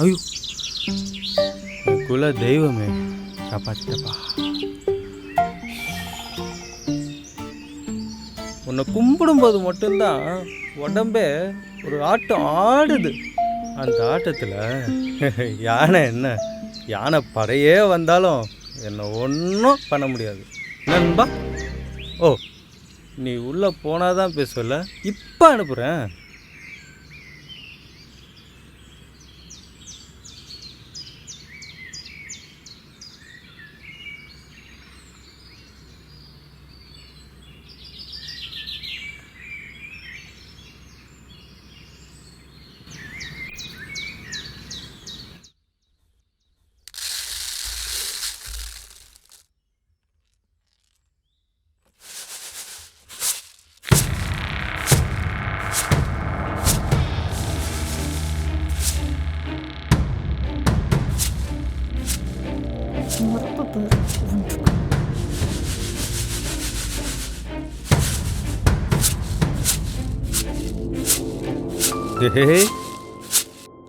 ஐயோ, குல தெய்வமே காப்பாத்திட்டப்பா. உன்னை கும்பிடும்போது மட்டும்தான் உடம்பே ஒரு ஆட்டம் ஆடுது. அந்த ஆட்டத்தில் யானை என்ன யானை படையே வந்தாலும் என்னை ஒன்றும் பண்ண முடியாது நண்பா. ஓ, நீ உள்ளே போனாதான் பேசுவல, இப்போ அனுப்புகிறேன்.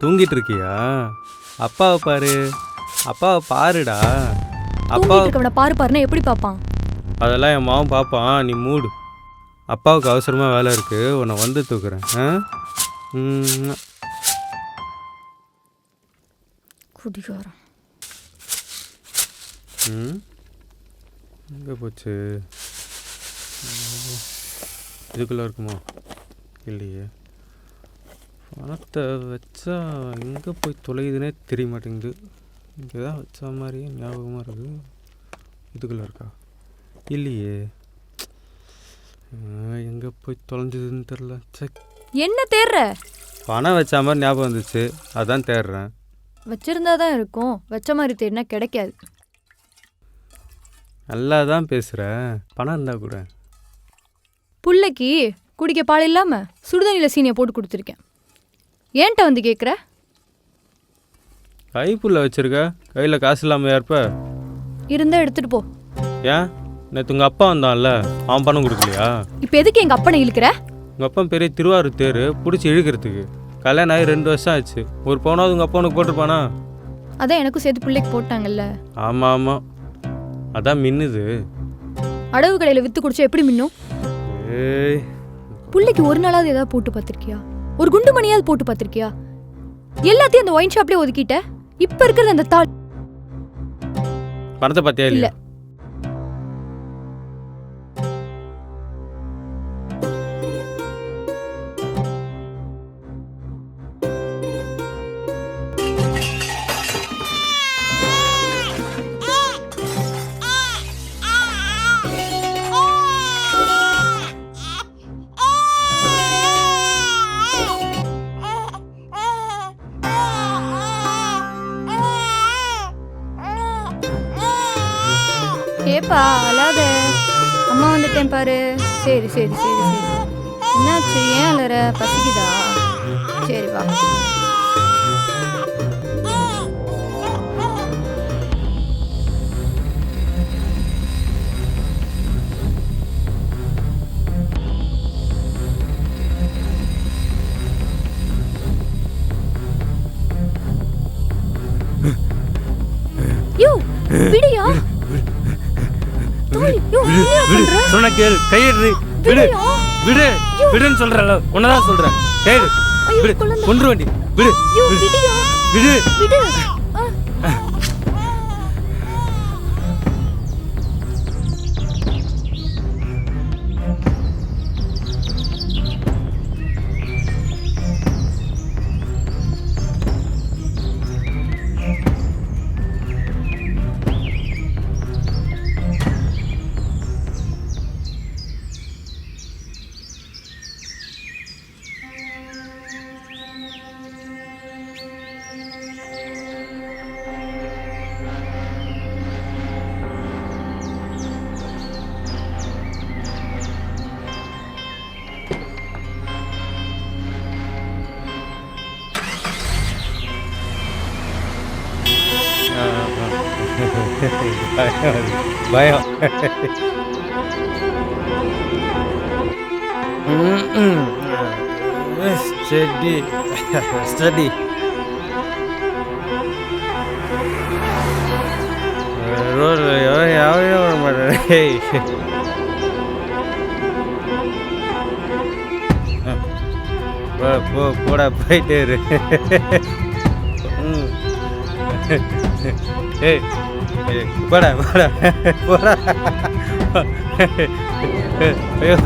தூங்கிட்டு இருக்கியா? அப்பாவை பாரு, அப்பாவை பாருடா. அப்பா பாரு பாருன்னா எப்படி பார்ப்பான்? அதெல்லாம் என் மாவன் பார்ப்பான், நீ மூடு. அப்பாவுக்கு அவசரமாக வேலை இருக்கு, உன்னை வந்து தூக்குறேன். குடிகாரம். எங்கே போச்சு? இதுக்குள்ளே இருக்குமா? இல்லையே. பணத்தை வச்சா எங்கே போய் தொலையுதுன்னே தெரிய மாட்டேங்குது. இங்கே தான் வச்ச மாதிரியே ஞாபகமாக இருக்குது. இதுக்குள்ளே இருக்கா? இல்லையே. எங்கே போய் தொலைஞ்சதுன்னு தெரில. செக். என்ன தேடுற? பணம் வச்ச மாதிரி ஞாபகம் வந்துச்சு, அதான் தேடுறேன். வச்சிருந்தா தான் இருக்கும், வச்ச மாதிரி தேடினா கிடைக்காது. நல்லா தான் பேசுகிறேன், பணம் இருந்தால் கூட. புள்ளைக்கு குடிக்க பால் இல்லாமல் சுடுதண்ணியில் சீனியை போட்டு கொடுத்துருக்கேன். ஏன்ட்ட வந்து கேட்குற? கைப்புள்ள வச்சிருக்க, கையில் காசு இல்லாமல் ஏற்ப இருந்தால் எடுத்துகிட்டு போ. ஏன்? நேற்று உங்கள் அப்பா வந்தான்ல, அவன் பணம் கொடுக்கலையா? இப்போ எதுக்கு எங்கள் அப்பனை இழுக்கிற? உங்கள் அப்பா பெரிய திருவாரூர் தேர் பிடிச்சி இழுக்கிறதுக்கு. கல்யாணம் ஆகி 2 வருஷம் ஆச்சு. ஒரு பவுனாவது உங்கள் அப்பா உனக்கு போட்டிருப்பானா? அதான் எனக்கும் சேர்த்து பிள்ளைக்கு போட்டாங்கல்ல. ஆமாம் ஆமாம், அதான் மின்னுது. அடவு கடையில் விற்று குடிச்சா எப்படி மின்னும்? ஏய், பிள்ளைக்கு ஒரு நாளாவது ஏதாவது போட்டு பார்த்துருக்கியா? ஒரு குண்டு மணியாவது போட்டு பார்த்துருக்கியா? எல்லாத்தையும் அந்த ஒயின் ஷாப்லேயே ஒதுக்கிட்ட. இப்போ இருக்கிறது அந்த தாள். பணத்தை பார்த்தியா? இல்லை. ஏப்பா அழாத, அம்மா வந்துட்டேன் பாரு. சரி சரி சரி சரி. என்னாச்சு? ஏன் அலற? பசிக்குதா? சரி வா. யோ விடியா? சொன்ன கேளு, கையெடு. விடு விடு விடுன்னு சொல்றல, உன்னதான் சொல்றேன். கேளு, விடு. கொன்று வண்டி விடு. விடு விடு. பயம். ஸ்டடி ஸ்டடி ரோடு யாரையும் வர மாட்டேன் போடா போயிட்டே இரு ஏய் போடா போடா போடா ஐயோ